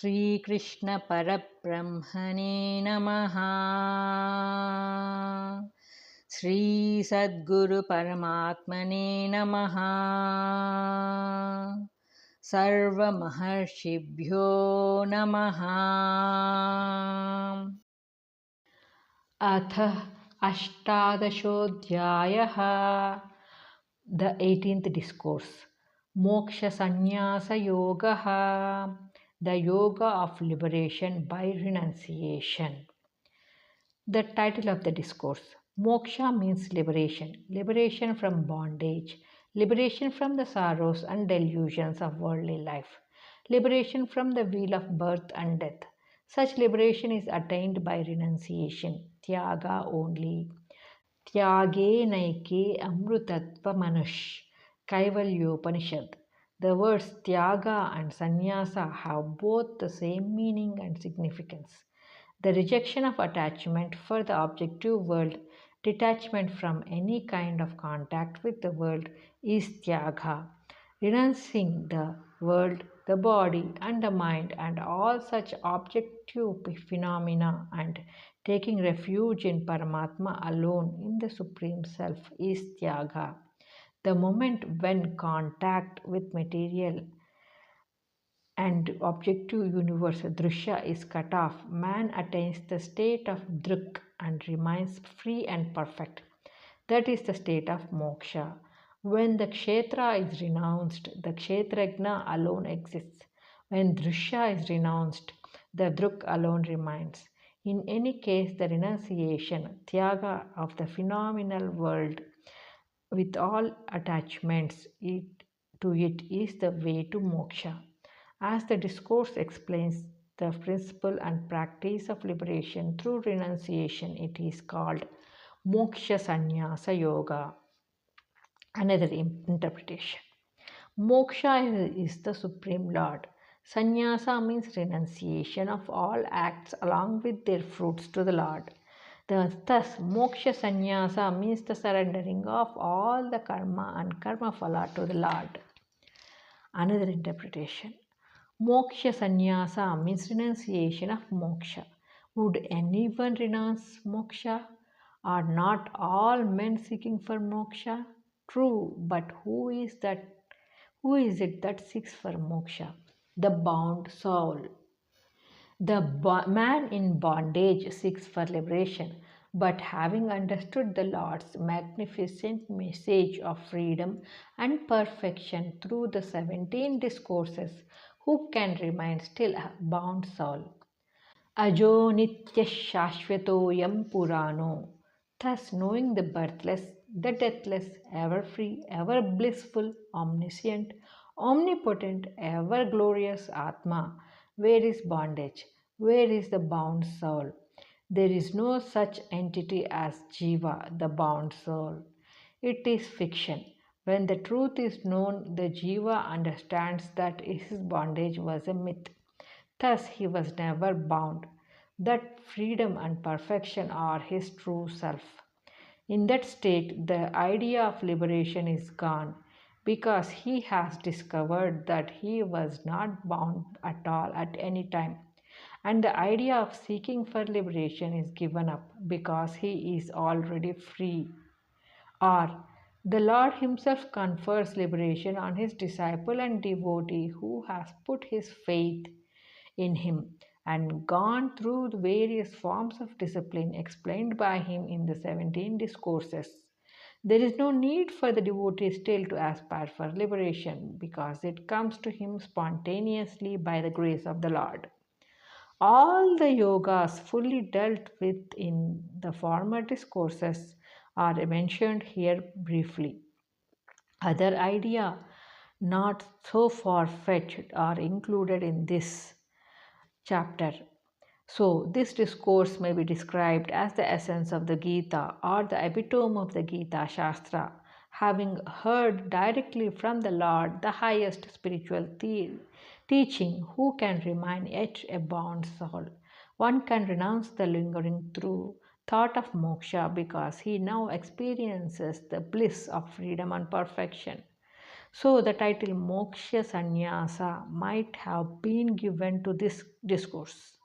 Sri Krishna Parabrahmane Namaha. Sri Sadguru Paramatmane Namaha. Sarva Maharshibhyo Namaha. Ath Ashtadashodhyayaha. The 18th discourse. Moksha Sanyasa Yogaha. The yoga of liberation by renunciation. The title of the discourse. Moksha means liberation. Liberation from bondage. Liberation from the sorrows and delusions of worldly life. Liberation from the wheel of birth and death. Such liberation is attained by renunciation. Tyaga only. Tyage naike amrutatva manush. Kaivalyopanishad. The words Tyaga and Sanyasa have both the same meaning and significance. The rejection of attachment for the objective world, detachment from any kind of contact with the world is Tyaga. Renouncing the world, the body and the mind and all such objective phenomena and taking refuge in Paramatma alone in the Supreme Self is Tyaga. The moment when contact with material and objective universe drishya is cut off, man attains the state of dhruk and remains free and perfect. That is the state of moksha. When the kshetra is renounced, the kshetrajna alone exists. When drishya is renounced, the druk alone remains. In any case, the renunciation, tyaga of the phenomenal world with all attachments to it is the way to moksha. As the discourse explains the principle and practice of liberation through renunciation, it is called Moksha Sanyasa Yoga. Another interpretation. Moksha is the Supreme Lord. Sanyasa means renunciation of all acts along with their fruits to the Lord. Thus, Moksha Sanyasa means the surrendering of all the karma and karma phala to the Lord. Another interpretation. Moksha Sanyasa means renunciation of moksha. Would anyone renounce moksha? Are not all men seeking for moksha? True, but who is it that seeks for moksha? The bound soul. The man in bondage seeks for liberation, but having understood the Lord's magnificent message of freedom and perfection through the 17 discourses, who can remain still a bound soul? Ajo nitya shashvatoyam purano. Thus, knowing the birthless, the deathless, ever free, ever blissful, omniscient, omnipotent, ever glorious Atma, where is bondage? Where is the bound soul? There is no such entity as Jiva, the bound soul. It is fiction. When the truth is known, the Jiva understands that his bondage was a myth. Thus, he was never bound. That freedom and perfection are his true self. In that state, the idea of liberation is gone because he has discovered that he was not bound at all at any time. And the idea of seeking for liberation is given up because he is already free. Or the Lord Himself confers liberation on His disciple and devotee who has put his faith in Him and gone through the various forms of discipline explained by Him in the 17 discourses. There is no need for the devotee still to aspire for liberation because it comes to him spontaneously by the grace of the Lord. All the yogas fully dealt with in the former discourses are mentioned here briefly. Other ideas not so far-fetched are included in this chapter. So, this discourse may be described as the essence of the Gita or the epitome of the Gita Shastra. Having heard directly from the Lord the highest spiritual teaching, who can remain yet a bound soul? One can renounce the lingering through thought of moksha because he now experiences the bliss of freedom and perfection. So the title Moksha Sanyasa might have been given to this discourse.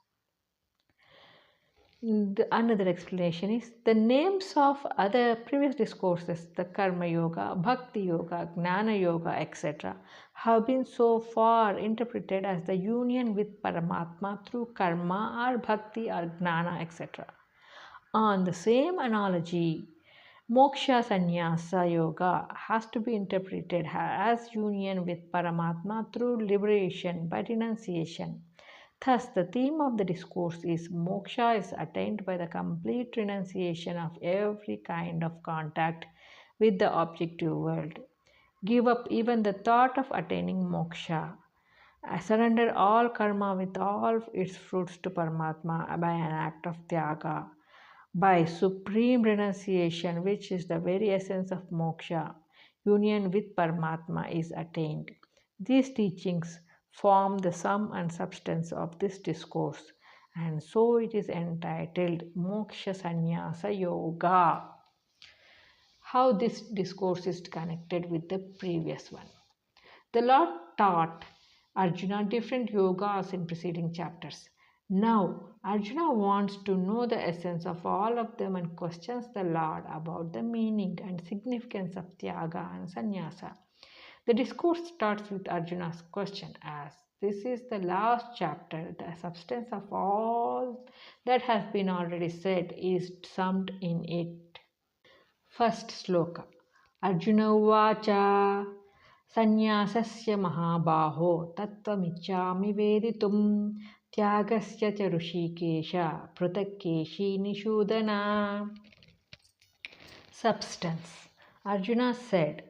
Another explanation is the names of other previous discourses, the Karma Yoga, Bhakti Yoga, Gnana Yoga, etc., have been so far interpreted as the union with Paramatma through karma or bhakti or gnana, etc. On the same analogy, Moksha Sanyasa Yoga has to be interpreted as union with Paramatma through liberation by renunciation. Thus, the theme of the discourse is moksha is attained by the complete renunciation of every kind of contact with the objective world. Give up even the thought of attaining moksha. Surrender all karma with all its fruits to Paramatma by an act of tyaga. By supreme renunciation, which is the very essence of moksha, union with Paramatma is attained. These teachings form the sum and substance of this discourse, and so it is entitled Moksha Sannyasa Yoga. How this discourse is connected with the previous one. The Lord taught Arjuna different yogas in preceding chapters. Now, Arjuna wants to know the essence of all of them and questions the Lord about the meaning and significance of Tyaga and Sannyasa. The discourse starts with Arjuna's question as this is the last chapter. The substance of all that has been already said is summed in it. First sloka. Arjuna Uvacha Sannyasasya Mahabaho Tattvamichami Veditum Tyagasya cha Rushikesha Prutakeshi Nishudana. Substance. Arjuna said,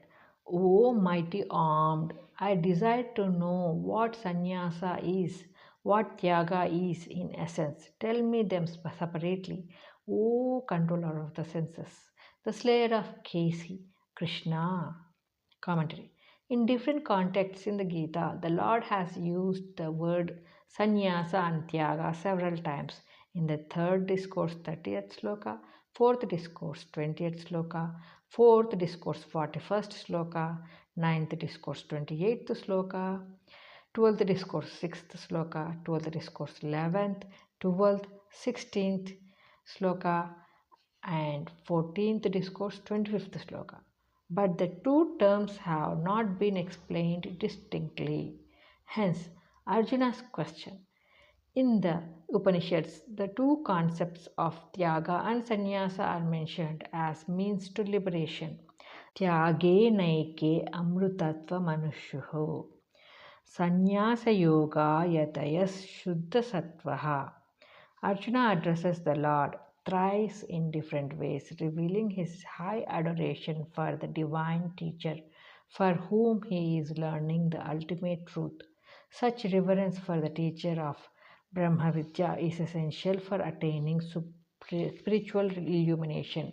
O mighty armed, I desire to know what sannyasa is, what tyaga is in essence. Tell me them separately, O controller of the senses, the slayer of Kesi, Krishna. Commentary. In different contexts in the Gita, the Lord has used the word sannyasa and tyaga several times. In the third discourse, 30th sloka, fourth discourse, 20th sloka, fourth discourse, 41st sloka, ninth discourse, 28th sloka, 12th discourse, 6th sloka, 12th discourse, 11th, 12th, 16th sloka, and 14th discourse, 25th sloka. But the two terms have not been explained distinctly. Hence, Arjuna's question. In the Upanishads, the two concepts of Tyaga and Sannyasa are mentioned as means to liberation. Tyage naike amrutatva manushuho. Sannyasa yoga yatayas shuddha sattvaha. Arjuna addresses the Lord thrice in different ways, revealing his high adoration for the divine teacher for whom he is learning the ultimate truth. Such reverence for the teacher of Brahma Vidya is essential for attaining spiritual illumination.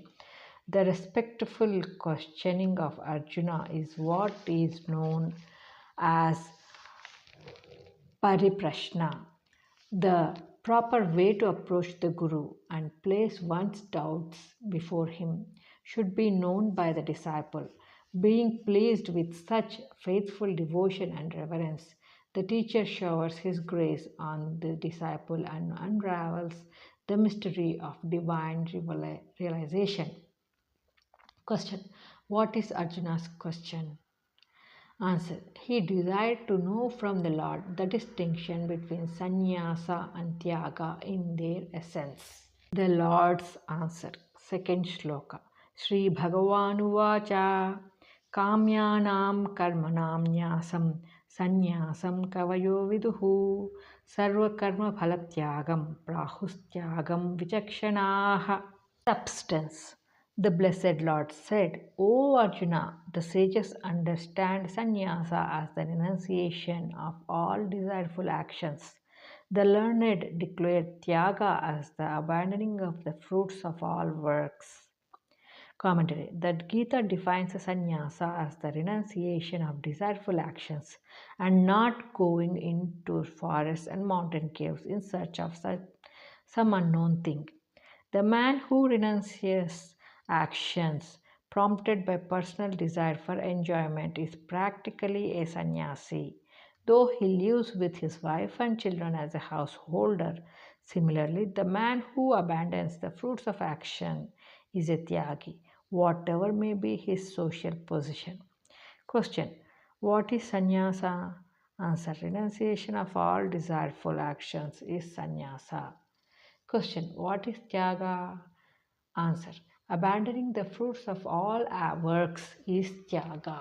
The respectful questioning of Arjuna is what is known as pariprashna. The proper way to approach the Guru and place one's doubts before him should be known by the disciple. Being pleased with such faithful devotion and reverence, the teacher showers his grace on the disciple and unravels the mystery of divine realization. Question. What is Arjuna's question? Answer. He desired to know from the Lord the distinction between sannyasa and tyaga in their essence. The Lord's answer. Second shloka. Sri Bhagavanuvacha Kamyanam karmanam nyasam sannyasam kavayo viduhu sarva karma phalatyagam prahustyagam vichakshanaha. Substance. The blessed Lord said, O Arjuna, the sages understand sannyasa as the renunciation of all desireful actions. The learned declared tyaga as the abandoning of the fruits of all works. Commentary. That Gita defines sannyasa as the renunciation of desireful actions and not going into forests and mountain caves in search of some unknown thing. The man who renounces actions prompted by personal desire for enjoyment, is practically a sannyasi, though he lives with his wife and children as a householder. Similarly, the man who abandons the fruits of action is a tyagi, whatever may be his social position. Question: what is sannyasa? Answer: renunciation of all desireful actions is sannyasa. Question: what is tyaga? Answer: abandoning the fruits of all our works is tyaga.